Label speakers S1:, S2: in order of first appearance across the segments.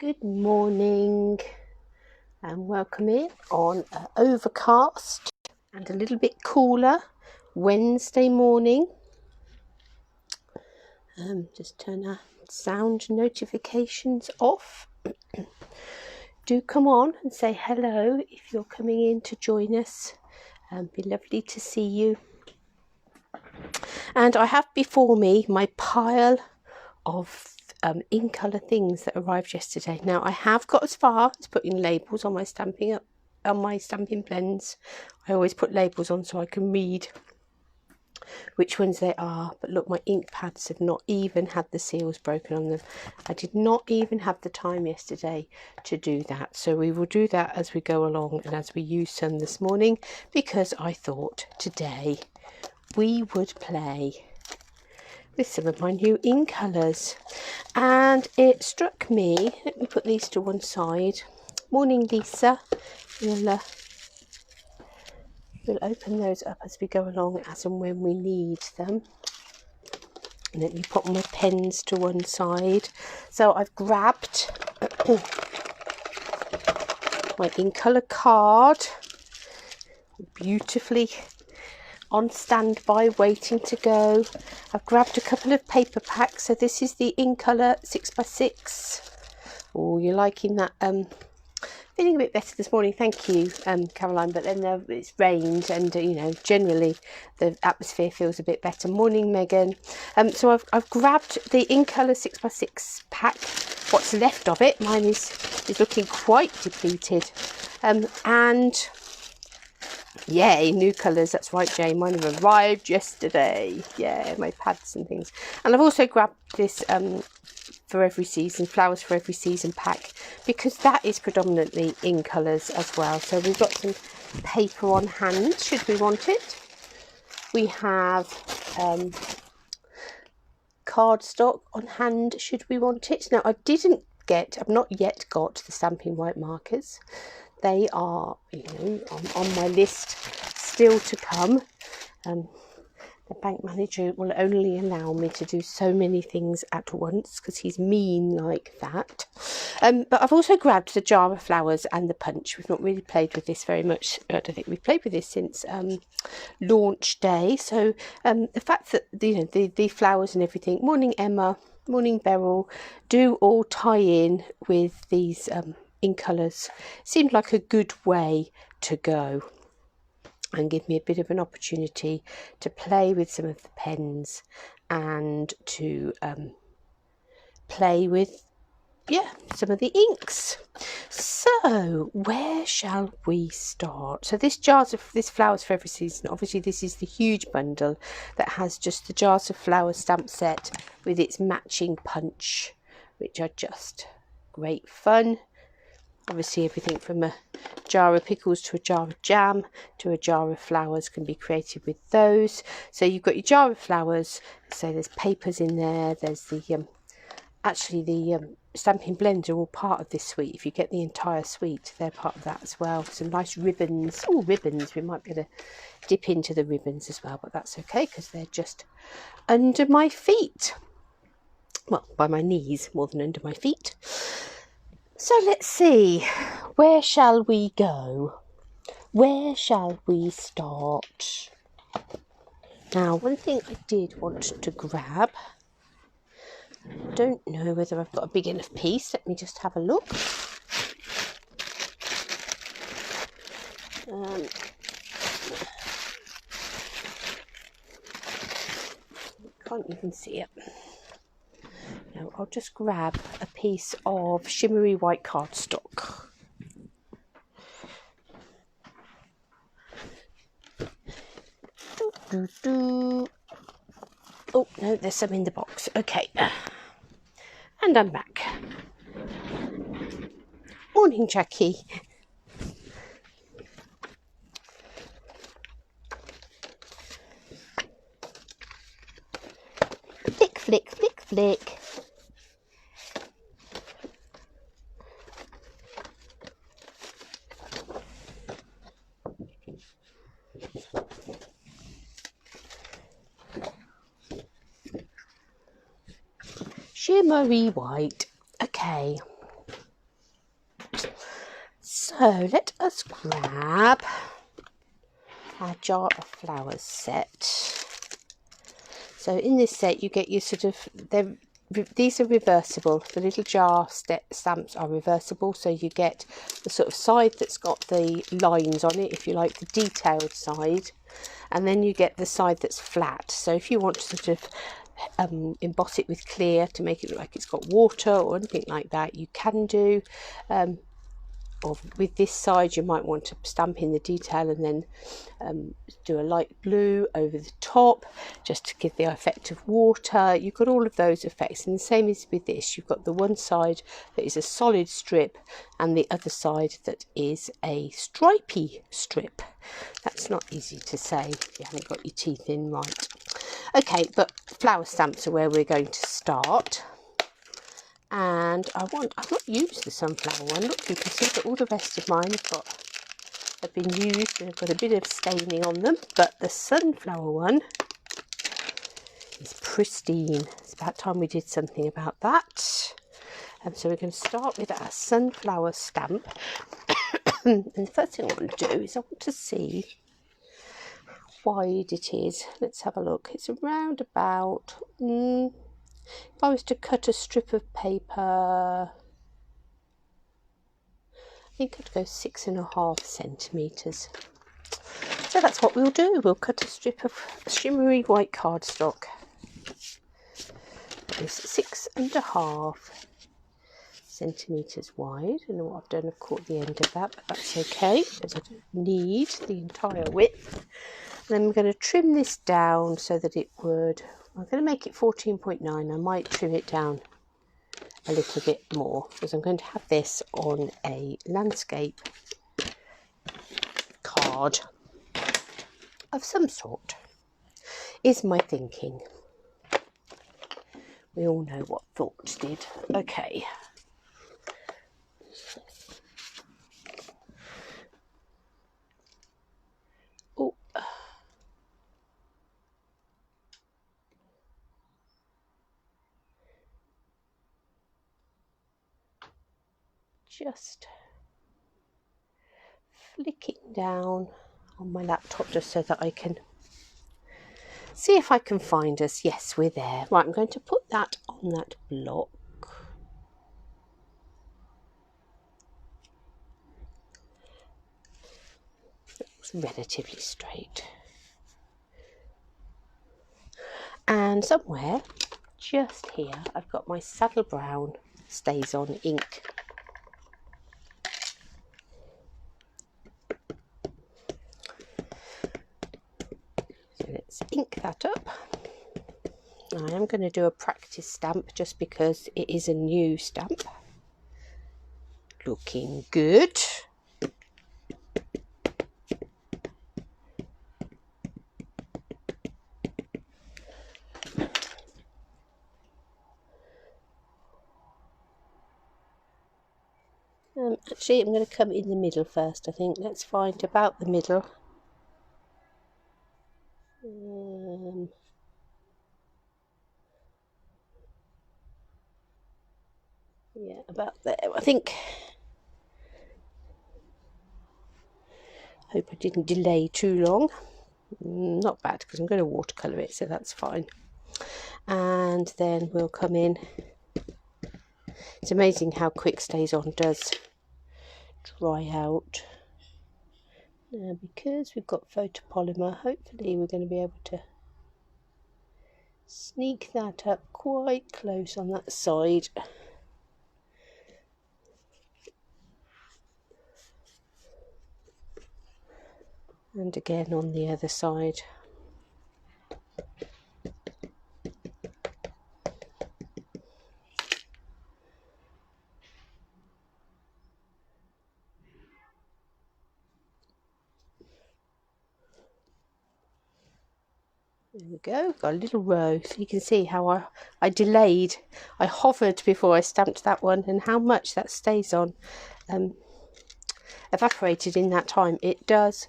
S1: Good morning and welcome in on an overcast and a little bit cooler Wednesday morning. Just turn our sound notifications off. Do come on and say hello if you're coming in to join us. Be lovely to see you. And I have before me my pile of in colour things that arrived yesterday. Now I have got as far as putting labels on my stamping blends. I always put labels on so I can read which ones they are, but look, my ink pads have not even had the seals broken on them. I did not even have the time yesterday to do that, so we will do that as we go along and as we use some this morning, because I thought today we would play with some of my new in colours. And it struck me, let me put these to one side. Morning Lisa, we'll open those up as we go along as and when we need them. And let me put my pens to one side. So I've grabbed my in colour card, beautifully on standby, waiting to go. I've grabbed a couple of paper packs. So this is the in colour 6x6. Oh, you're liking that? Feeling a bit better this morning, thank you, Caroline. But then it's rained, and you know, generally the atmosphere feels a bit better. Morning, Megan. So I've grabbed the in colour 6x6 pack. What's left of it? Mine is looking quite depleted, and yay, new colours. That's right, Jane. Mine have arrived yesterday. Yeah, my pads and things. And I've also grabbed this for every season, flowers for every season pack, because that is predominantly in colours as well. So we've got some paper on hand should we want it. We have cardstock on hand should we want it. Now I've not yet got the stamping white markers. They are, you know, on my list still to come. The bank manager will only allow me to do so many things at once because he's mean like that. But I've also grabbed the jar of flowers and the punch. We've not really played with this very much. I don't think we've played with this since launch day. So the fact that the flowers and everything, morning Emma, morning Beryl, do all tie in with these in colours seemed like a good way to go and give me a bit of an opportunity to play with some of the pens and to play with some of the inks. So where shall we start? So this flowers for every season, obviously this is the huge bundle that has just the jars of flowers stamp set with its matching punch, which are just great fun. Obviously everything from a jar of pickles to a jar of jam to a jar of flowers can be created with those. So you've got your jar of flowers, so there's papers in there, there's the stamping blends are all part of this suite. If you get the entire suite, they're part of that as well. Some nice ribbons. Oh, ribbons, we might be able to dip into the ribbons as well, but that's okay because they're just under my feet. Well, by my knees more than under my feet. So let's see, where shall we go? Where shall we start? Now, one thing I did want to grab, I don't know whether I've got a big enough piece. Let me just have a look. Can't even see it. No, I'll just grab a piece of shimmery white cardstock. Oh, no, there's some in the box. Okay. And I'm back. Morning, Jackie. Flick, flick, flick, flick. Shimmery white. Okay. So let us grab our jar of flowers set. So in this set you get your sort of, these are reversible. The little jar stamps are reversible, so you get the sort of side that's got the lines on it, if you like, the detailed side, and then you get the side that's flat. So if you want to sort of emboss it with clear to make it look like it's got water or anything like that, you can do. Or with this side you might want to stamp in the detail and then do a light blue over the top just to give the effect of water. You've got all of those effects, and the same is with this. You've got the one side that is a solid strip and the other side that is a stripy strip. That's not easy to say if you haven't got your teeth in right. Okay, but flower stamps are where we're going to start. And I've not used the sunflower one. Look, you can see that all the rest of mine have been used and have got a bit of staining on them, but the sunflower one is pristine. It's about time we did something about that. So we're going to start with our sunflower stamp. And the first thing I want to do is I want to see how wide it is. Let's have a look. It's around about... if I was to cut a strip of paper, I think I'd go 6.5 centimetres. So that's what we'll do. We'll cut a strip of shimmery white cardstock. It's 6.5 centimetres wide. I don't know what I've done, I've caught the end of that, but that's okay because I don't need the entire width. And then I'm going to trim this down so that it would... I'm going to make it 14.9. I might trim it down a little bit more because I'm going to have this on a landscape card of some sort, is my thinking. We all know what thoughts did. Okay. Oh. Just flicking down on my laptop just so that I can see if I can find us. Yes, we're there. Right, I'm going to put that on that block. It's relatively straight. And somewhere just here I've got my saddle brown Stays On ink. So let's ink that up. I am going to do a practice stamp just because it is a new stamp. Looking good. Actually, I'm going to come in the middle first, I think. Let's find about the middle. Yeah, about there, I think. Hope I didn't delay too long. Not bad, because I'm going to watercolour it, so that's fine. And then we'll come in. It's amazing how quick Stays On does dry out. Now, because we've got photopolymer, hopefully we're going to be able to sneak that up quite close on that side. And again on the other side. There we go, got a little row, so you can see how I delayed. I hovered before I stamped that one, and how much that Stays On evaporated in that time. It does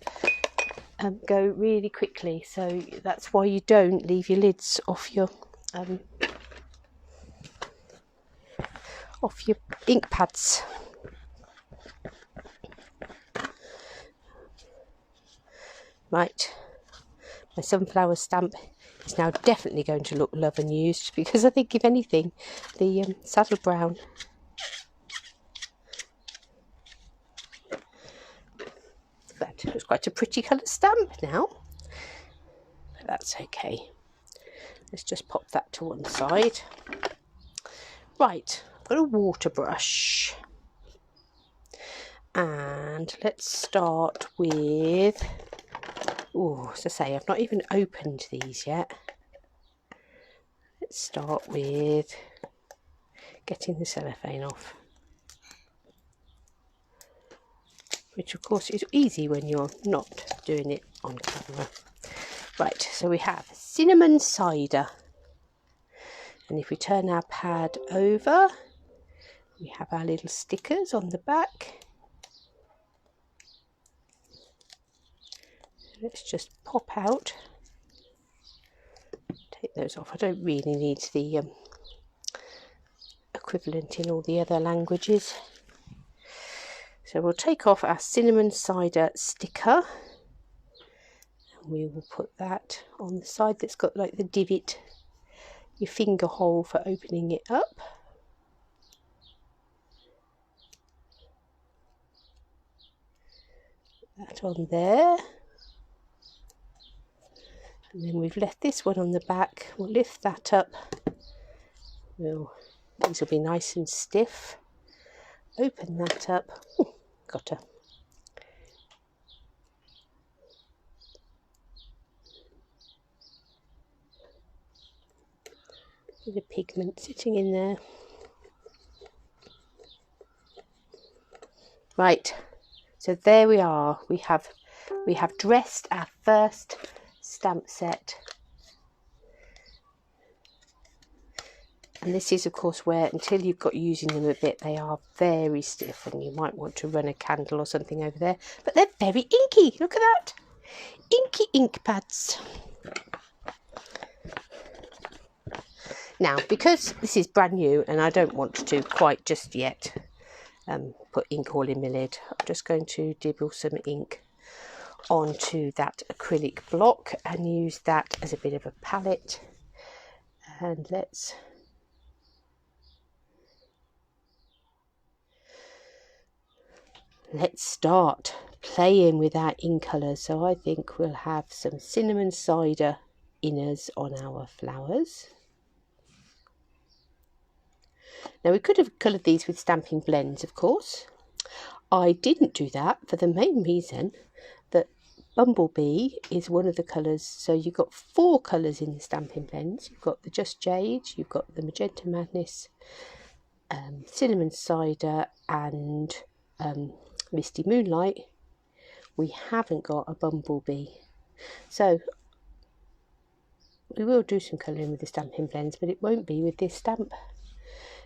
S1: go really quickly, so that's why you don't leave your lids off your ink pads. Right, my sunflower stamp is now definitely going to look love and used, because I think if anything the saddle brown that looks quite a pretty coloured stamp now, but that's okay. Let's just pop that to one side. Right, I've got a water brush, and let's start with, oh, as I say, I've not even opened these yet. Let's start with getting the cellophane off, which of course is easy when you're not doing it on camera. Right, so we have cinnamon cider, and if we turn our pad over, we have our little stickers on the back. Let's just pop out, take those off. I don't really need the equivalent in all the other languages. So we'll take off our cinnamon cider sticker, and we will put that on the side that's got like the divot, your finger hole for opening it up. Put that on there. And then we've left this one on the back. We'll lift that up. These will be nice and stiff. Open that up. Ooh, got a bit of pigment sitting in there. Right, so there we are. We have dressed our first stamp set, and this is of course where, until you've got using them a bit, they are very stiff, and you might want to run a candle or something over there, but they're very inky. Look at that, inky ink pads. Now, because this is brand new and I don't want to quite just yet put ink all in my lid, I'm just going to dibble some ink onto that acrylic block and use that as a bit of a palette. And let's start playing with our ink colours. So I think we'll have some cinnamon cider inners on our flowers. Now, we could have coloured these with stamping blends, of course. I didn't do that for the main reason that Bumblebee is one of the colours. So you've got 4 colours in the stamping blends. You've got the Just Jade, you've got the Magenta Madness, Cinnamon Cider, and Misty Moonlight. We haven't got a Bumblebee. So we will do some colouring with the stamping blends, but it won't be with this stamp,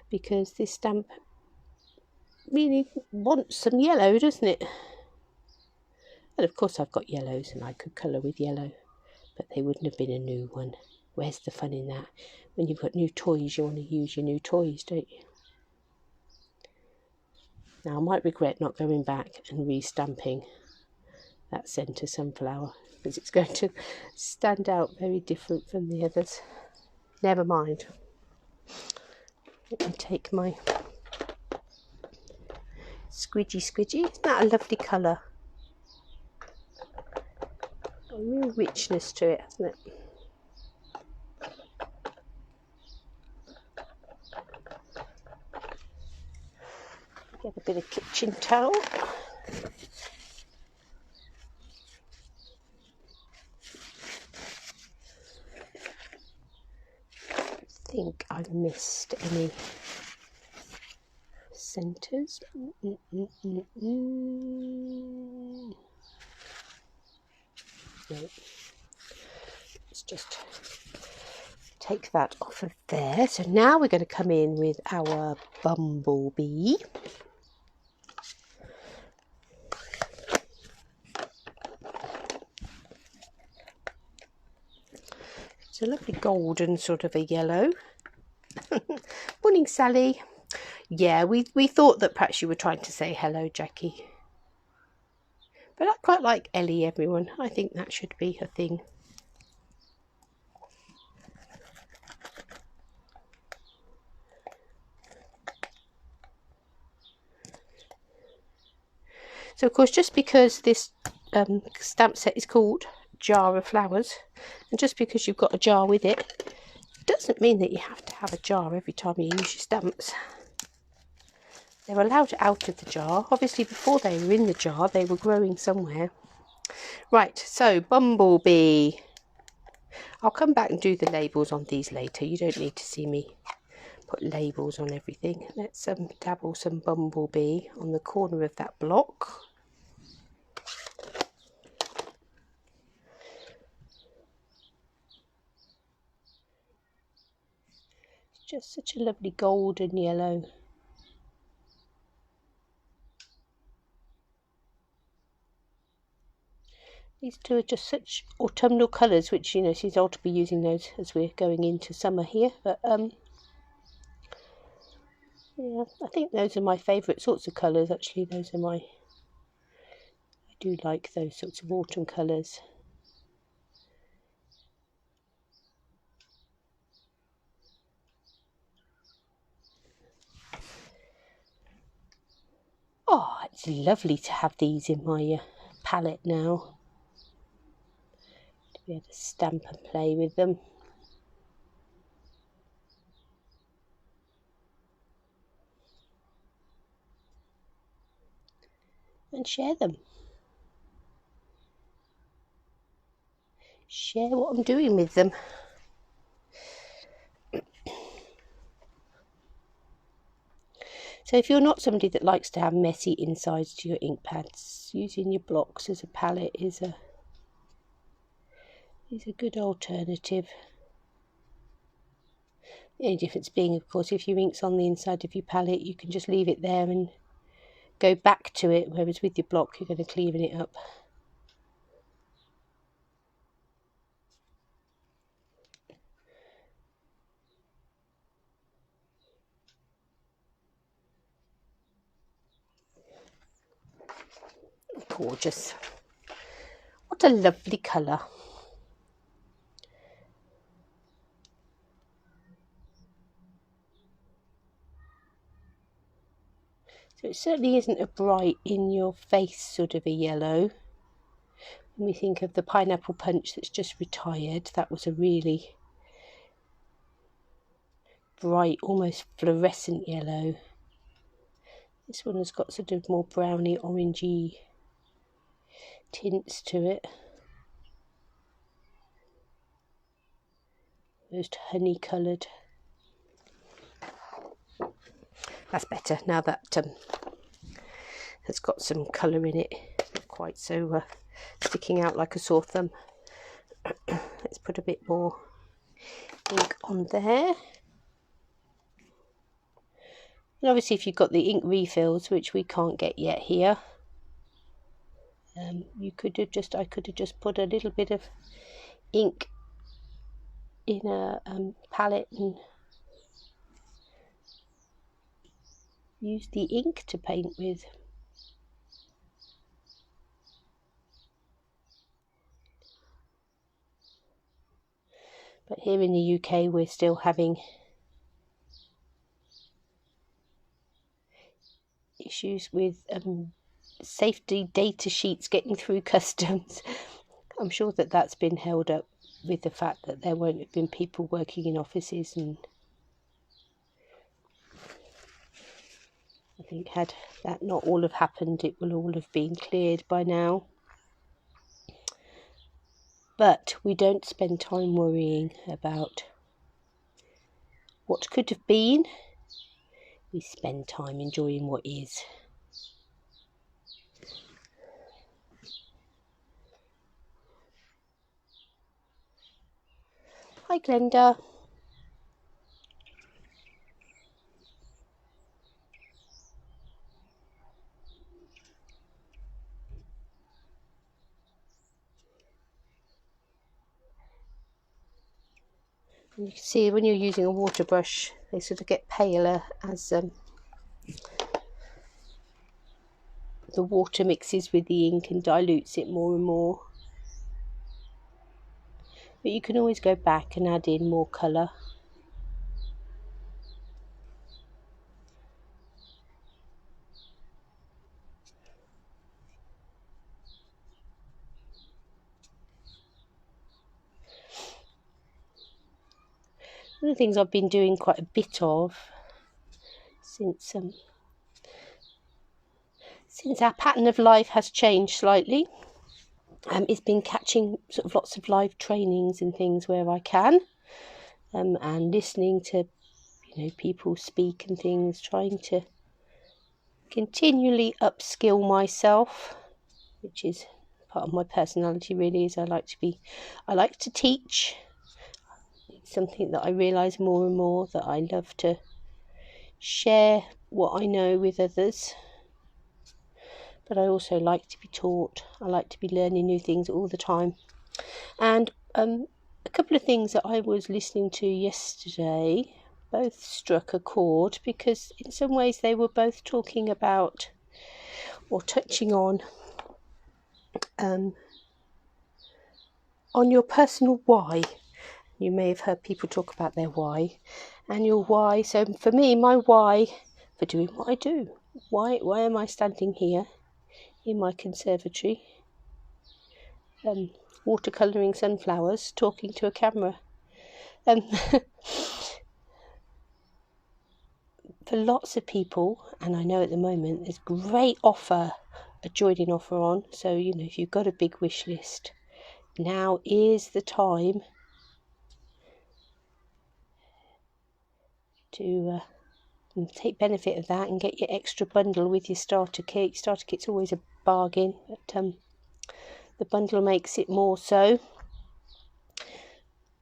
S1: because this stamp really wants some yellow, doesn't it? And of course I've got yellows and I could colour with yellow, but they wouldn't have been a new one. Where's the fun in that? When you've got new toys, you want to use your new toys, don't you? Now, I might regret not going back and re-stamping that centre sunflower, because it's going to stand out very different from the others. Never mind. Let me take my squidgy. Isn't that a lovely colour? A real richness to it, hasn't it? Get a bit of kitchen towel. I think I've missed any centres. No. Let's just take that off of there. So now we're going to come in with our Bumblebee. It's a lovely golden sort of a yellow. Morning, Sally. Yeah, we thought that perhaps you were trying to say hello, Jackie. But I quite like Ellie, everyone. I think that should be a thing. So of course, just because this stamp set is called Jar of Flowers, and just because you've got a jar with it, doesn't mean that you have to have a jar every time you use your stamps. They're allowed out of the jar. Obviously, before they were in the jar, they were growing somewhere. Right, so Bumblebee. I'll come back and do the labels on these later. You don't need to see me put labels on everything. Let's dabble some Bumblebee on the corner of that block. It's just such a lovely golden yellow. These two are just such autumnal colours, which, you know, she's ought to be using those as we're going into summer here. But yeah, I think those are my favourite sorts of colours. Actually, those are I do like those sorts of autumn colours. Oh, it's lovely to have these in my palette now. To be able to stamp and play with them. And share them. Share what I'm doing with them. So if you're not somebody that likes to have messy insides to your ink pads, using your blocks as a palette is a good alternative. The only difference being, of course, if your ink's on the inside of your palette, you can just leave it there and go back to it, whereas with your block you're going to clean it up. Gorgeous. What a lovely colour. So it certainly isn't a bright in your face sort of a yellow. When we think of the Pineapple Punch that's just retired, that was a really bright, almost fluorescent yellow. This one has got sort of more browny, orangey tints to it. Most honey coloured. That's better now that has got some colour in it. Not quite so sticking out like a sore thumb. Let's put a bit more ink on there. And obviously, if you've got the ink refills, which we can't get yet here, I could have just put a little bit of ink in a palette and use the ink to paint with. But here in the UK, we're still having issues with safety data sheets getting through customs. I'm sure that that's been held up with the fact that there won't have been people working in offices, and I think had that not all have happened, it will all have been cleared by now. But we don't spend time worrying about what could have been. We spend time enjoying what is. Hi Glenda. And you can see when you're using a water brush, they sort of get paler as the water mixes with the ink and dilutes it more and more. But you can always go back and add in more colour. One of the things I've been doing quite a bit of since our pattern of life has changed slightly, it's been catching sort of lots of live trainings and things where I can, and listening to people speak and things, trying to continually upskill myself, which is part of my personality really. Is I like to teach. It's something that I realise more and more, that I love to share what I know with others. But I also like to be taught. I like to be learning new things all the time. And a couple of things that I was listening to yesterday both struck a chord, because in some ways they were both talking about or touching on your personal why. You may have heard people talk about their why and your why. So for me, my why for doing what I do, why am I standing here in my conservatory, watercolouring sunflowers, talking to a camera? For lots of people, and I know at the moment there's a joining offer on, so if you've got a big wish list, now is the time to take benefit of that and get your extra bundle with your starter kit. Starter kit's always a bargain, but the bundle makes it more so.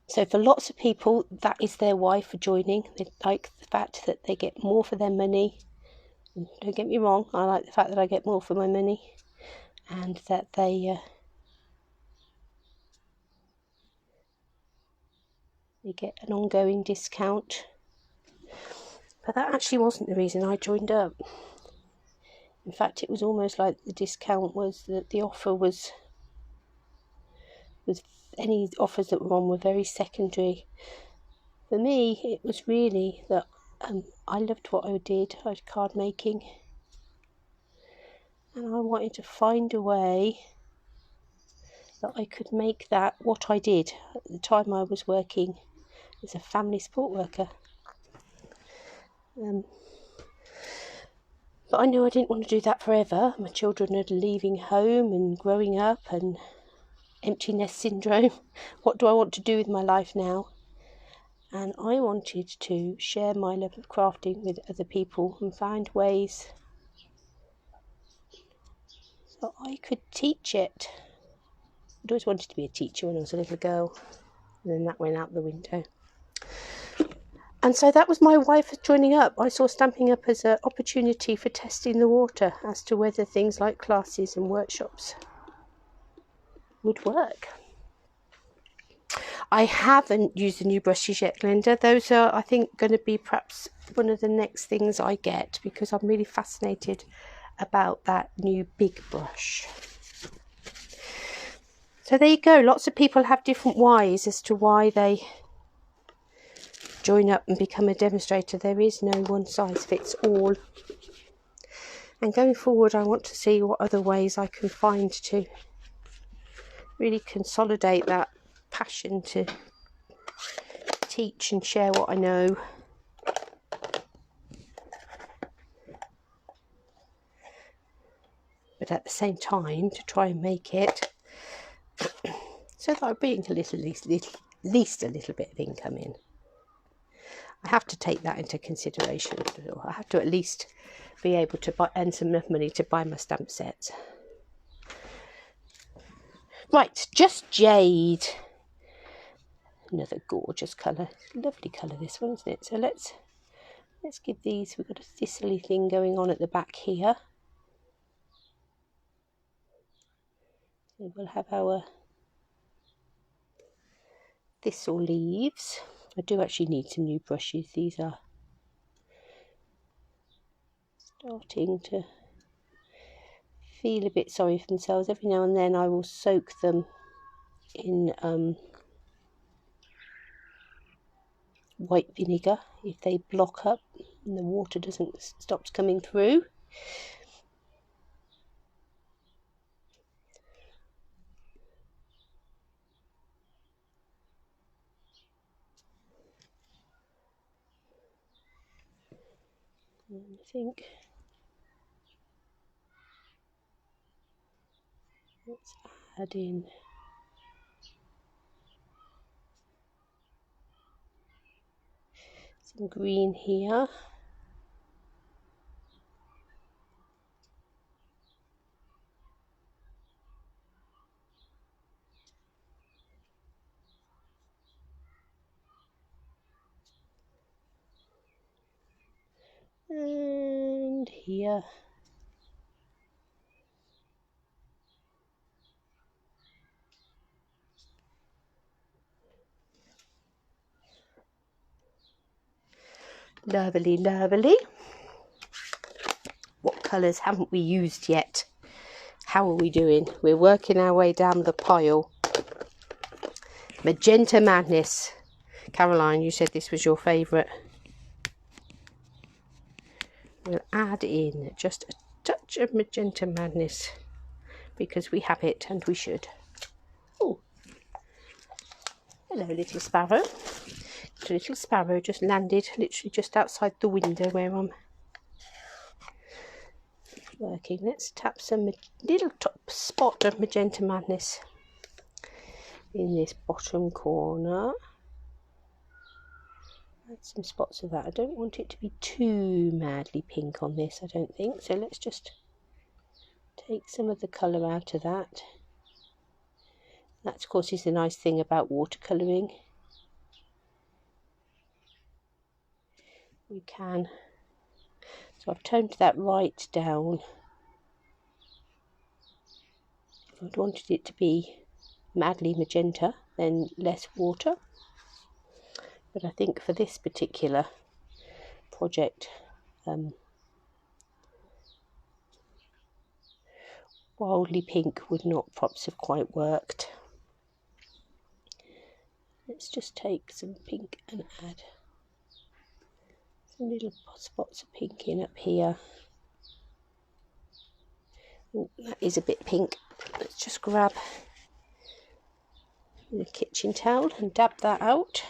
S1: So for lots of people, that is their why for joining. They like the fact that they get more for their money. And don't get me wrong, I like the fact that I get more for my money, and that they get an ongoing discount. But that actually wasn't the reason I joined up. In fact, it was almost like the discount was that the offer was any offers that were on were very secondary. For me, it was really that I loved what I did. I did card making, and I wanted to find a way that I could make that what I did. At the time I was working as a family support worker. But I knew I didn't want to do that forever. My children are leaving home and growing up, and empty nest syndrome. What do I want to do with my life now? And I wanted to share my love of crafting with other people and find ways so I could teach it. I'd always wanted to be a teacher when I was a little girl, and then that went out the window. And so that was my why for joining up. I saw Stamping Up as an opportunity for testing the water as to whether things like classes and workshops would work. I haven't used the new brushes yet, Glenda. Those are, I think, going to be perhaps one of the next things I get, because I'm really fascinated about that new big brush. So there you go. Lots of people have different whys as to why they join up and become a demonstrator. There is no one size fits all. And going forward, I want to see what other ways I can find to really consolidate that passion to teach and share what I know. But at the same time, to try and make it so that I bring at least a little bit of income in. I have to take that into consideration. I have to at least be able to earn some enough money to buy my stamp sets. Right, Just Jade. Another gorgeous colour. Lovely colour this one, isn't it? So let's give these, we've got a thistly thing going on at the back here. So we'll have our thistle leaves. I do actually need some new brushes. These are starting to feel a bit sorry for themselves. Every now and then I will soak them in white vinegar if they block up and the water stops coming through. And I think let's add in some green here. And here. Lovely, lovely. What colours haven't we used yet? How are we doing? We're working our way down the pile. Magenta Madness. Caroline, you said this was your favourite. We'll add in just a touch of Magenta Madness because we have it and we should. Oh, hello little sparrow. The little sparrow just landed literally just outside the window where I'm working. Let's tap some little top spot of Magenta Madness in this bottom corner. Add some spots of that. I don't want it to be too madly pink on this, I don't think. So let's just take some of the colour out of that. That, of course, is the nice thing about watercolouring. We can. So I've toned that right down. If I'd wanted it to be madly magenta, then less water. But I think for this particular project, wildly pink would not perhaps have quite worked. Let's just take some pink and add some little spots of pink in up here. Oh, that is a bit pink. Let's just grab the kitchen towel and dab that out.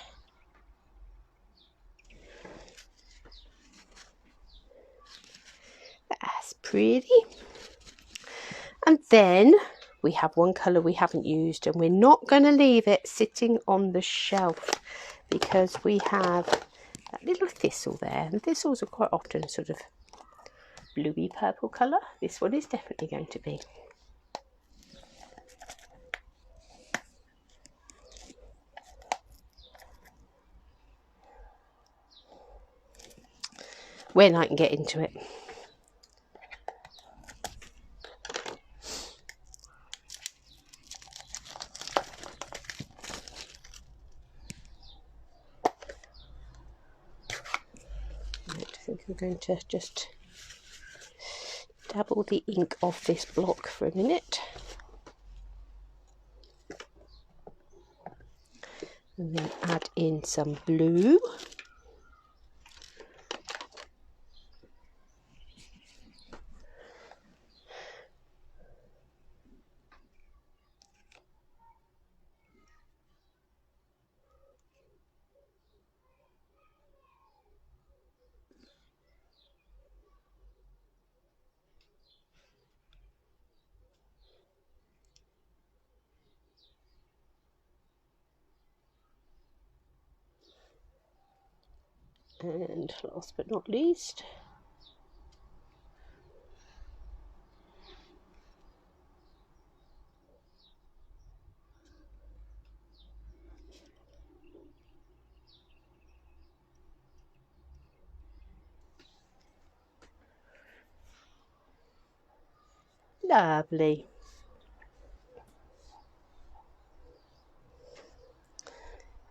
S1: That's pretty. And then we have one colour we haven't used, and we're not going to leave it sitting on the shelf because we have that little thistle there, and thistles are quite often sort of bluey purple colour. This one is definitely going to be. When I can get into it. I think I'm going to just dabble the ink off this block for a minute. And then add in some blue. And last but not least, lovely.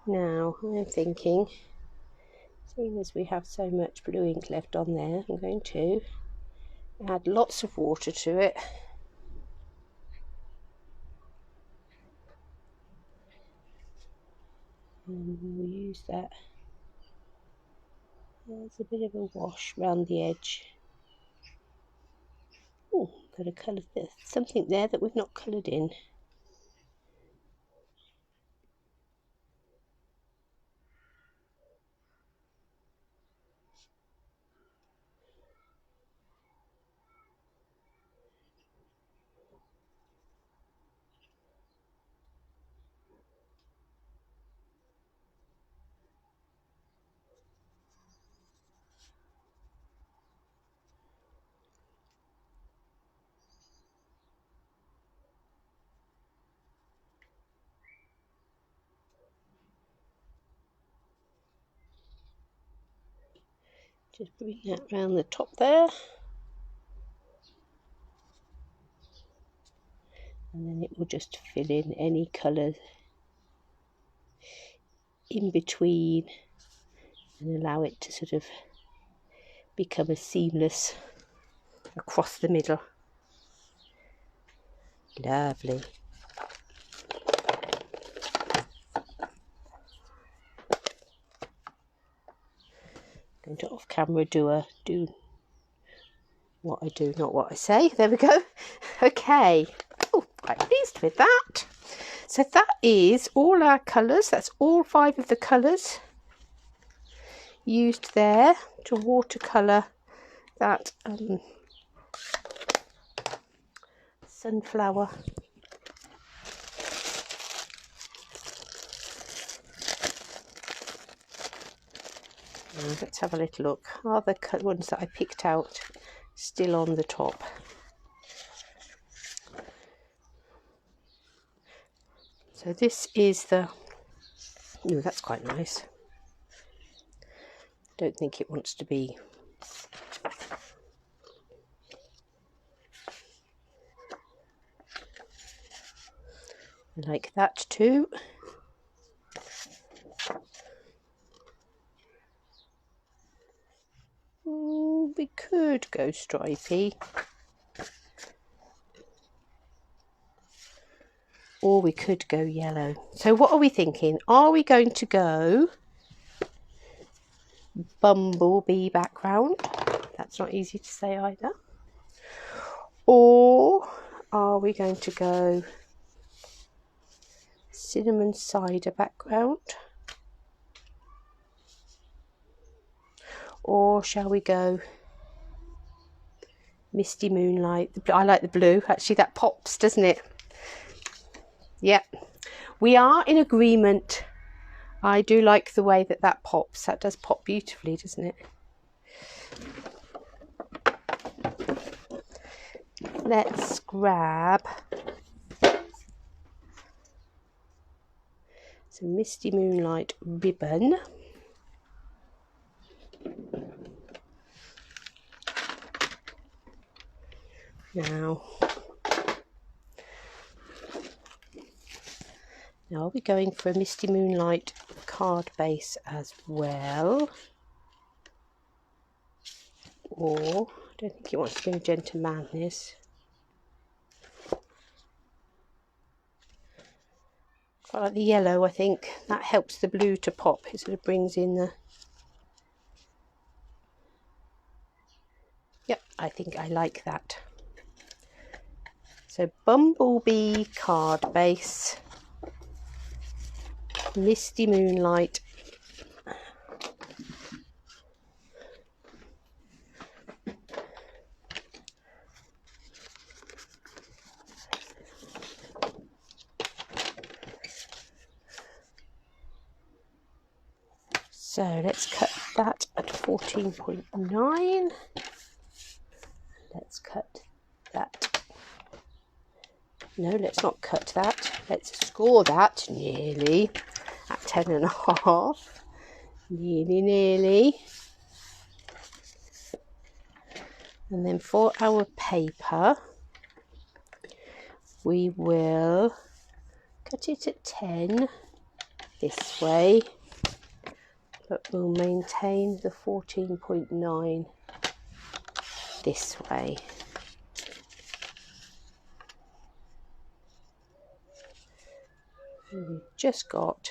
S1: Now I'm thinking, seeing as we have so much blue ink left on there, I'm going to add lots of water to it and we'll use that. There's a bit of a wash round the edge. Oh, got a colour, there's something there that we've not coloured in. Just bring that round the top there. And then it will just fill in any colour in between and allow it to sort of become a seamless across the middle. Lovely. Going to off camera do what I do, not what I say. There we go. Okay. Oh, quite pleased with that. So that is all our colours. That's all 5 of the colours used there to watercolour that sunflower. Now, let's have a little look. Are the ones that I picked out still on the top? So this is the... Oh, that's quite nice. Don't think it wants to be... I like that too. We could go stripy. Or we could go yellow. So what are we thinking? Are we going to go bumblebee background? That's not easy to say either. Or are we going to go cinnamon cider background? Or shall we go misty moonlight? I like the blue. Actually, that pops, doesn't it? Yep. We are in agreement. I do like the way that that pops. That does pop beautifully, doesn't it? Let's grab some misty moonlight ribbon. Now are we going for a misty moonlight card base as well? Or I don't think it wants to be magenta madness. Quite like the yellow, I think. That helps the blue to pop. It sort of brings in the... Yep, I think I like that. So bumblebee card base, misty moonlight, so let's cut that at 14.9. Let's cut that. No, let's not cut that. Let's score that nearly at 10.5. Nearly. And then for our paper, we will cut it at 10 this way, but we'll maintain the 14.9 this way. And we've just got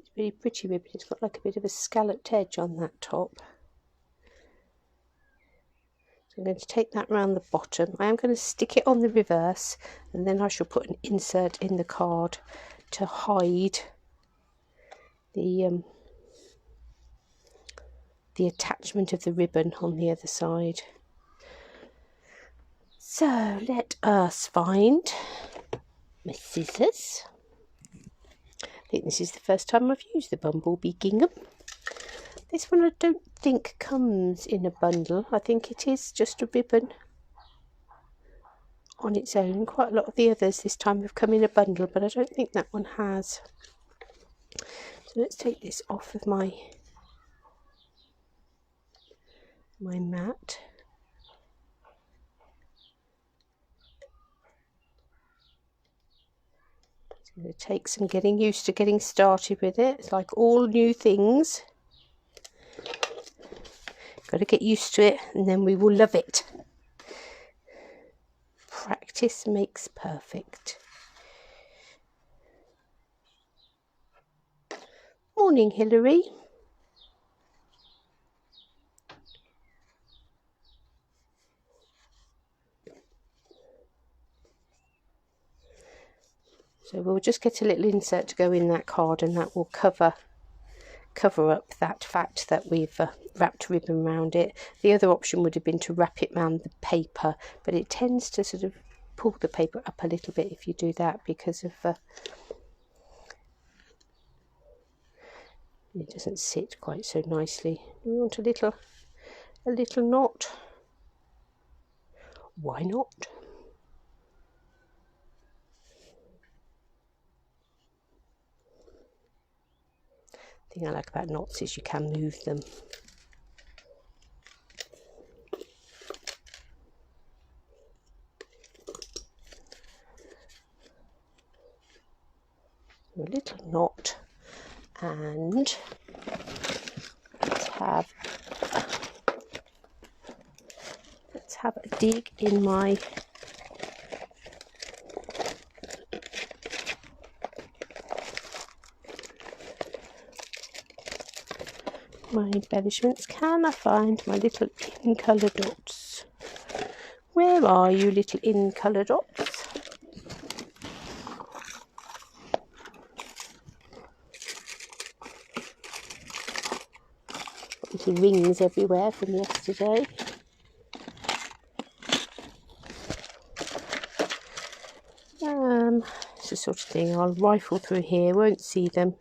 S1: It's really pretty ribbon. It's got like a bit of a scalloped edge on that top. So I'm going to take that round the bottom. I am going to stick it on the reverse, and then I shall put an insert in the card to hide the attachment of the ribbon on the other side. So let us find my scissors. I think this is the first time I've used the bumblebee gingham. This one I don't think comes in a bundle. I think it is just a ribbon on its own. Quite a lot of the others this time have come in a bundle, but I don't think that one has. So let's take this off of my mat. It's going to take some getting used to getting started with it. It's like all new things. Got to get used to it, and then we will love it. Practice makes perfect. Morning, Hilary. So we'll just get a little insert to go in that card, and that will cover up that fact that we've wrapped ribbon around it. The other option would have been to wrap it around the paper, but it tends to sort of pull the paper up a little bit if you do that, because of it doesn't sit quite so nicely. We want a little knot. Why not? The thing I like about knots is you can move them. A little knot, and let's have a dig in my embellishments. Can I find my little in colour dots? Where are you, little in colour dots? Little rings everywhere from yesterday. It's the sort of thing I'll rifle through here, won't see them.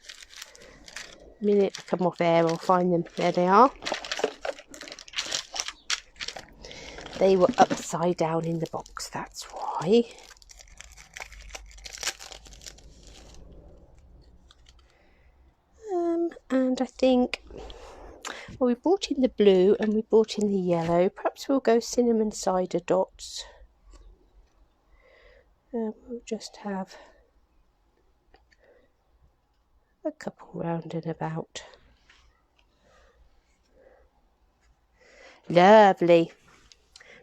S1: The minute I come off air, I'll find them. There they are. They were upside down in the box, that's why. And I think, well, we brought in the blue and we brought in the yellow. Perhaps we'll go cinnamon cider dots. We'll just have a couple round and about. Lovely.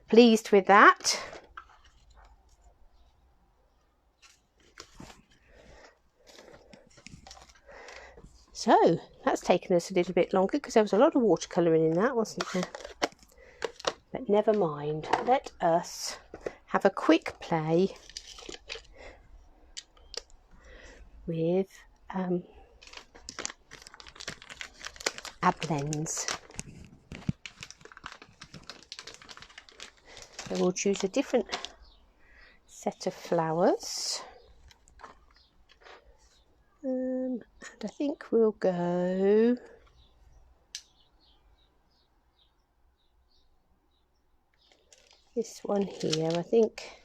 S1: Pleased with that. So that's taken us a little bit longer because there was a lot of watercolouring in that, wasn't there? But never mind. Let us have a quick play with our blends. So we'll choose a different set of flowers. And I think we'll go this one here, I think.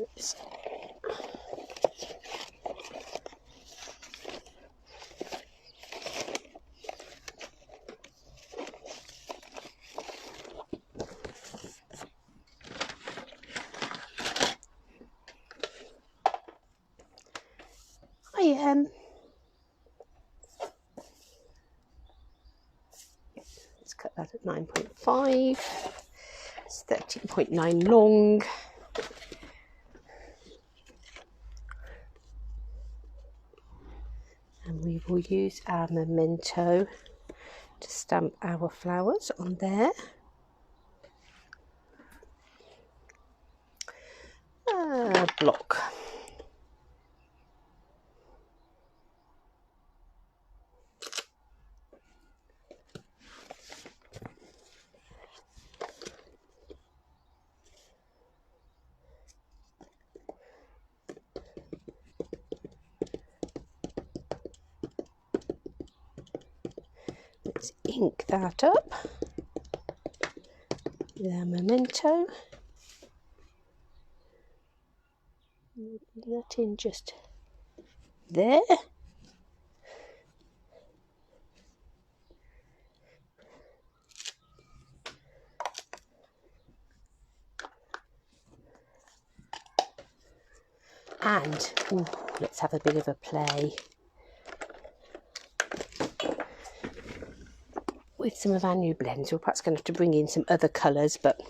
S1: Oops. PM. Let's cut that at 9.5. It's 13.9 long. And we will use our memento to stamp our flowers on there. Block. Let's ink that up with our memento. Put that in just there. And ooh, let's have a bit of a play with some of our new blends. We're perhaps going to have to bring in some other colours, but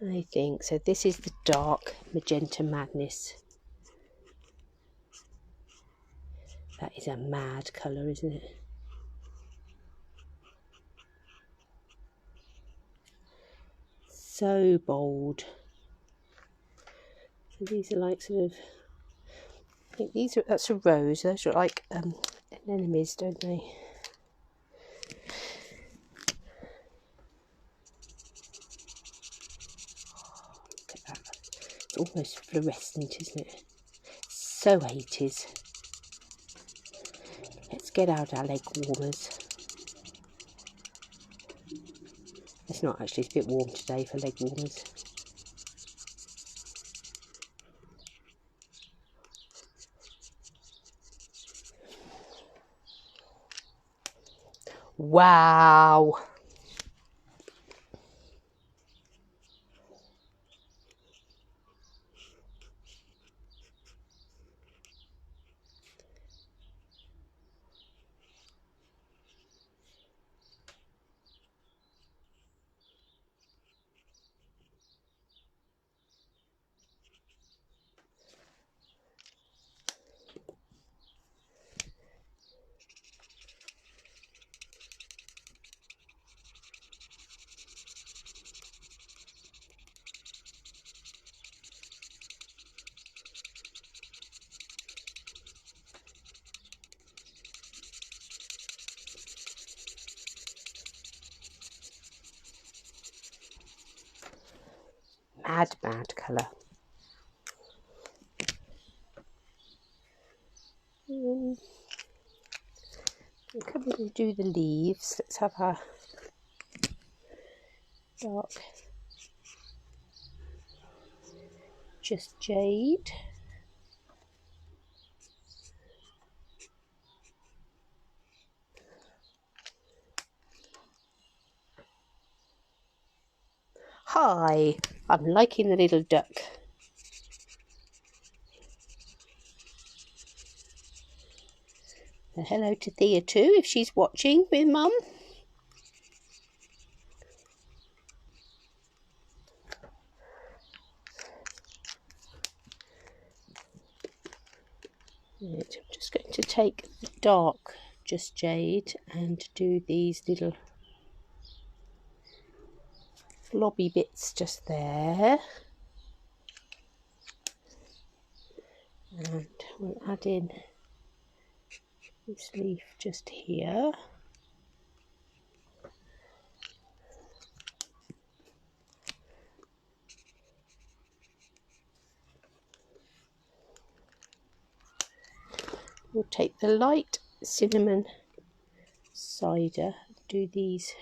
S1: I think so. This is the dark magenta madness. That is a mad colour, isn't it? So bold. So these are like sort of, I think these are, that's a rose. Those are like anemones, don't they? Look at that. It's almost fluorescent, isn't it? So 80s. Let's get out our leg warmers. It's not actually, it's a bit warm today for leg warmers. Wow! Mad colour. Come and do the leaves. Let's have our dark just jade. Hi, I'm liking the little duck. And hello to Thea too, if she's watching with Mum. Right, I'm just going to take the dark just jade and do these little blobby bits just there. And we'll add in this leaf just here. We'll take the light cinnamon cider, do these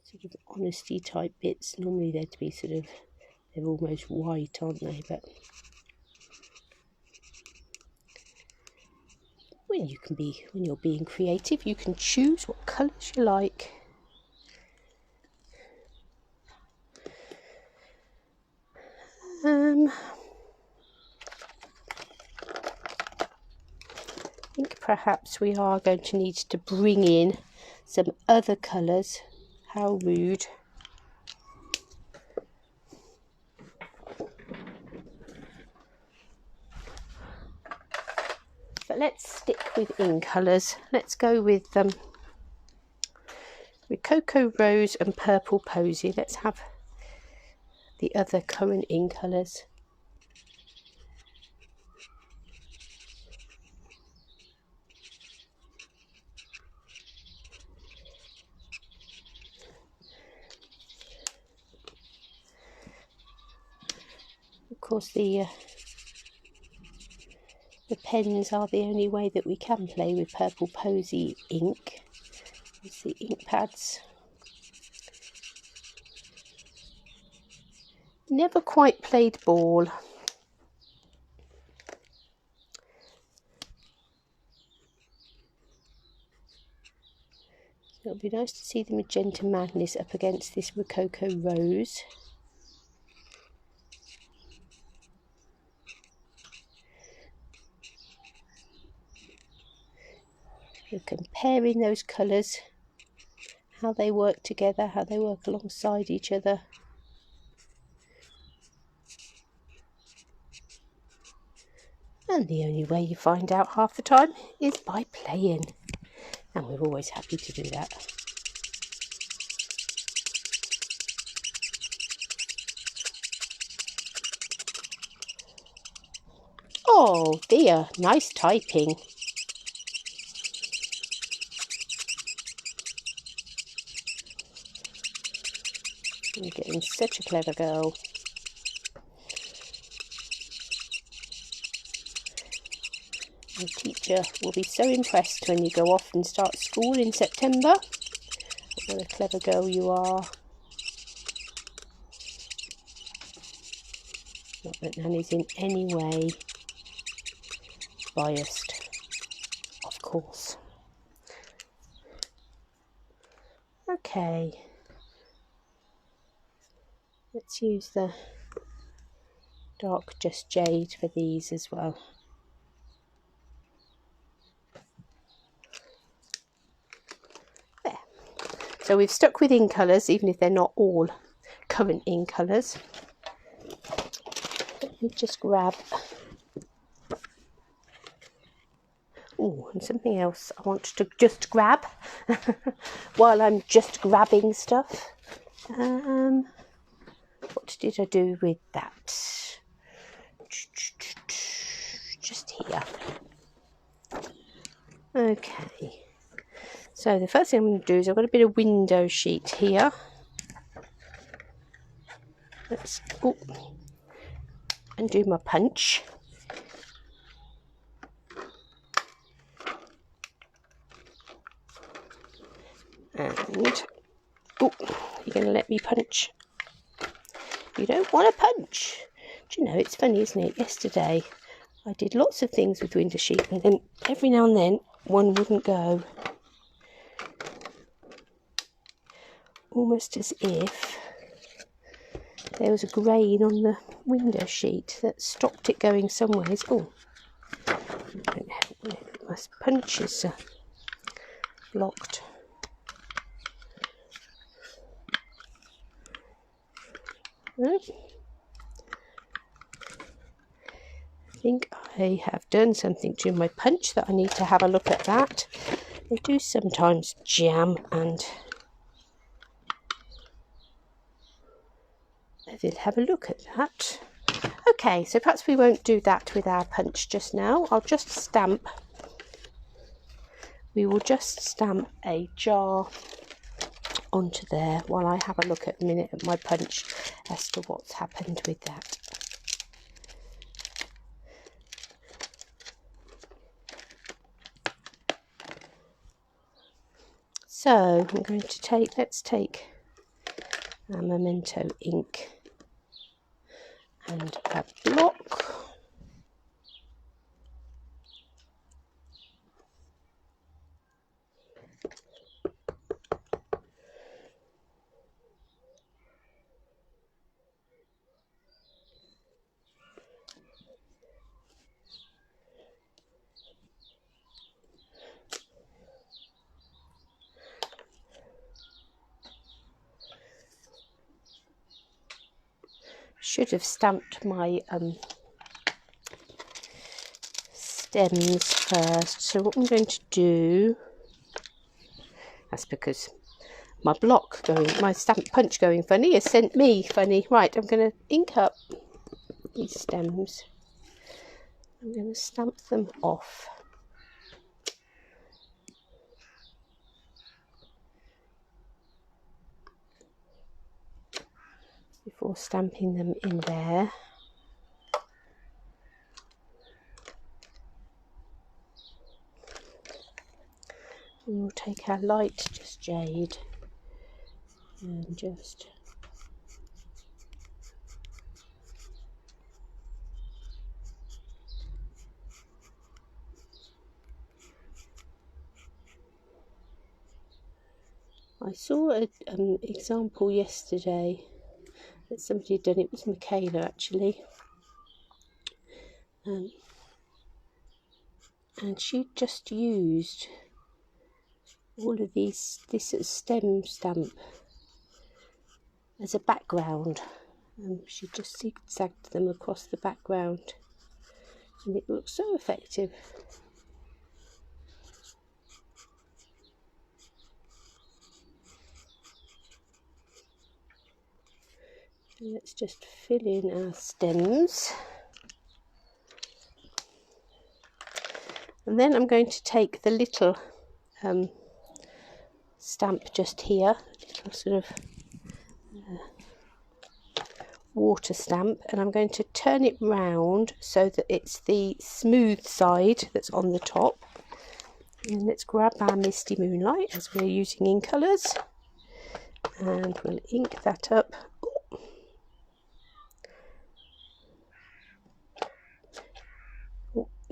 S1: sort of honesty type bits. Normally they'd be sort of, they're almost white, aren't they? But when you're being creative, you can choose what colours you like. I think perhaps we are going to need to bring in some other colours. How rude. But let's stick with in colours. Let's go with Cocoa Rose and Purple Posy. Let's have the other current in colours. Of course, the pens are the only way that we can play with Purple Posy ink. It's the ink pads. Never quite played ball. It'll be nice to see the Magenta Madness up against this Rococo Rose. You're comparing those colours, how they work together, how they work alongside each other. And the only way you find out half the time is by playing. And we're always happy to do that. Oh dear, nice typing. You're getting such a clever girl. Your teacher will be so impressed when you go off and start school in September. What a clever girl you are. Not that Nanny's in any way biased, of course. Okay. Let's use the dark Just Jade for these as well. There. So we've stuck with in colours, even if they're not all current in colours. Let me just grab... Oh, and something else I want to just grab while I'm just grabbing stuff. What did I do with that? Just here. Okay. So the first thing I'm going to do is I've got a bit of window sheet here. Let's undo my punch. And you're going to let me punch. You don't want to punch. Do you know, it's funny, isn't it? Yesterday I did lots of things with window sheet, and then every now and then one wouldn't go. Almost as if there was a grain on the window sheet that stopped it going somewheres. Oh, my punch is locked. I think I have done something to my punch that I need to have a look at that. They do sometimes jam, and I did have a look at that. Okay, so perhaps we won't do that with our punch just now. I'll just stamp. We will just stamp a jar onto there while I have a look at a minute at my punch as to what's happened with that. So I'm going to let's take our Memento ink and a block. should have stamped my stems first. So what I'm going to do, that's because my stamp punch going funny has sent me funny. Right, I'm going to ink up these stems. I'm going to stamp them off. Before stamping them in there. And we'll take our light just jade and just I saw an example yesterday that somebody had done. It was Michaela actually, and she just used all of this stem stamp as a background. She just zigzagged them across the background, and it looks so effective. Let's just fill in our stems. And then I'm going to take the little stamp just here, little sort of water stamp, and I'm going to turn it round so that it's the smooth side that's on the top. And let's grab our Misty Moonlight, as we're using in colours, and we'll ink that up.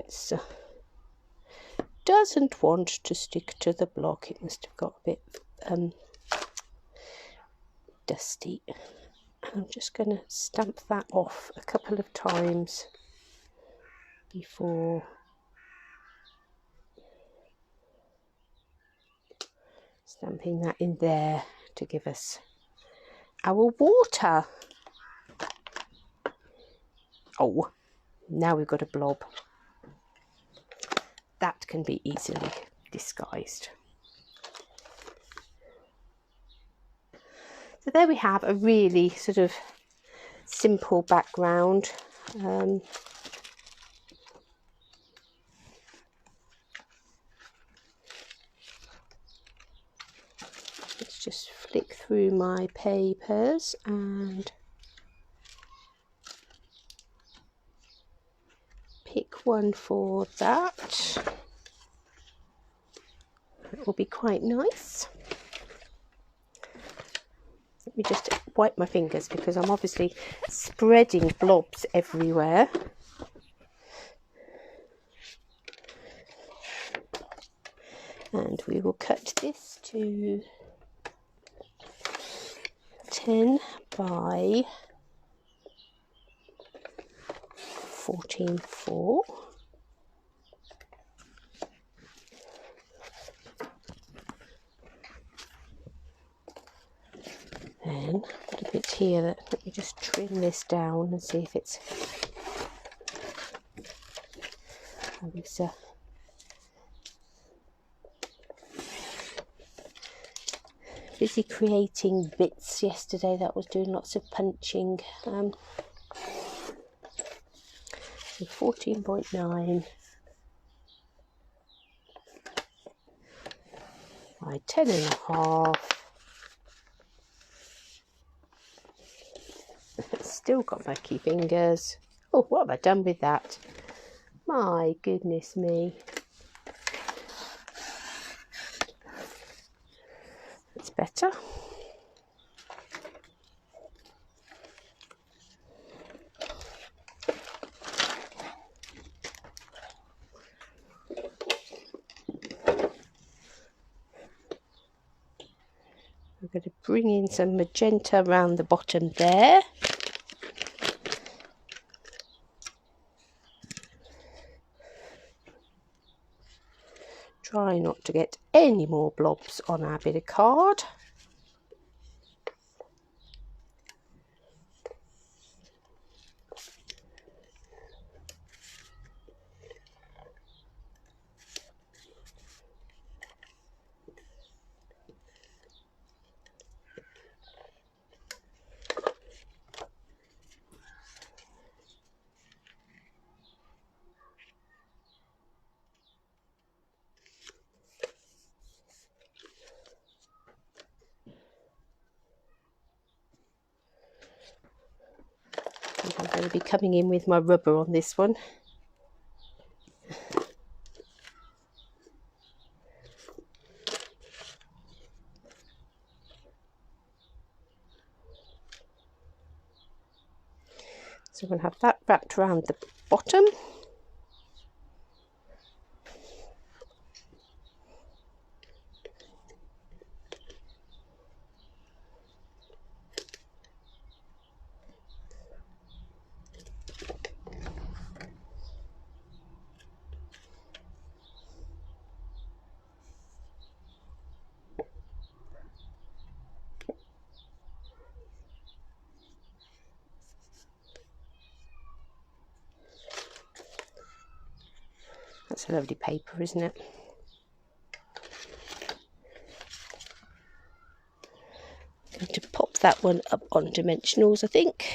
S1: It doesn't want to stick to the block. It must have got a bit dusty. I'm just going to stamp that off a couple of times before stamping that in there to give us our water. Oh, now we've got a blob. That can be easily disguised. So there we have a really sort of simple background. Let's just flick through my papers and pick one for that. That will be quite nice. Let me just wipe my fingers because I'm obviously spreading blobs everywhere. And we will cut this to 10 by 14.4. Then got a bit here that, let me just trim this down and see if it's busy creating bits yesterday. That was doing lots of punching. 14.9 by 10.5. Still got mucky fingers. Oh, what have I done with that? My goodness me. That's better. I'm going to bring in some magenta around the bottom there. Try not to get any more blobs on our bit of card. going to be coming in with my rubber on this one. So I'm going to have that wrapped around the bottom. That's a lovely paper, isn't it? I'm going to pop that one up on dimensionals, I think.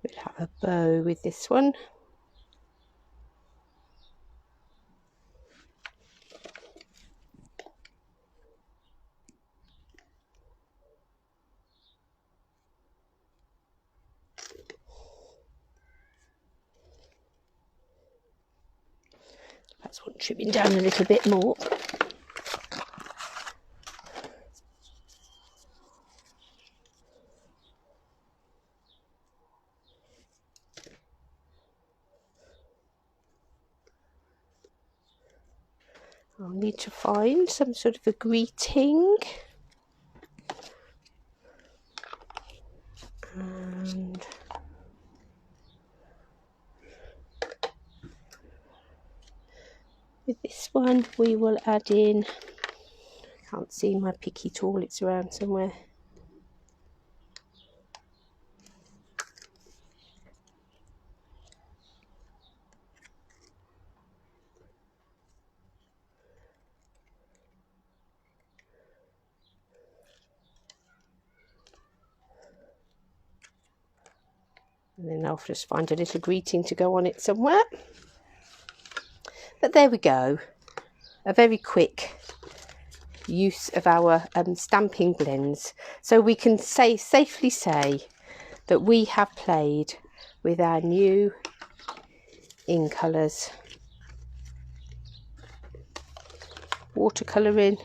S1: We'll have a bow with this one. That's one trimming down a little bit more. I'll need to find some sort of a greeting. And with this one we will add in, I can't see my picky tool, it's around somewhere. And then I'll just find a little greeting to go on it somewhere. But there we go. A very quick use of our stamping blends. So we can safely say that we have played with our new in colours. Watercolouring,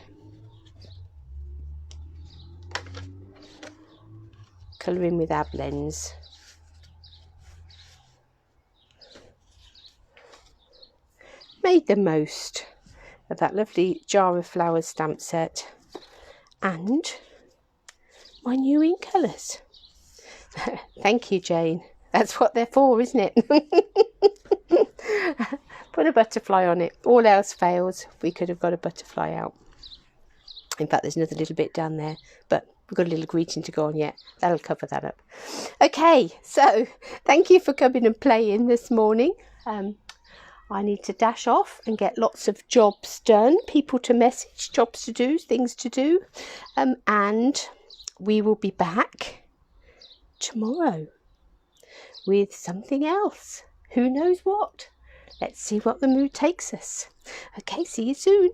S1: colouring with our blends. Made the most of that lovely Jar of Flowers stamp set and my new ink colours. Thank you, Jane. That's what they're for, isn't it? Put a butterfly on it. All else fails, we could have got a butterfly out. In fact, there's another little bit down there, but we've got a little greeting to go on yet. That'll cover that up. Okay, so thank you for coming and playing this morning. I need to dash off and get lots of jobs done, people to message, jobs to do, things to do. And we will be back tomorrow with something else. Who knows what? Let's see what the mood takes us. Okay, see you soon.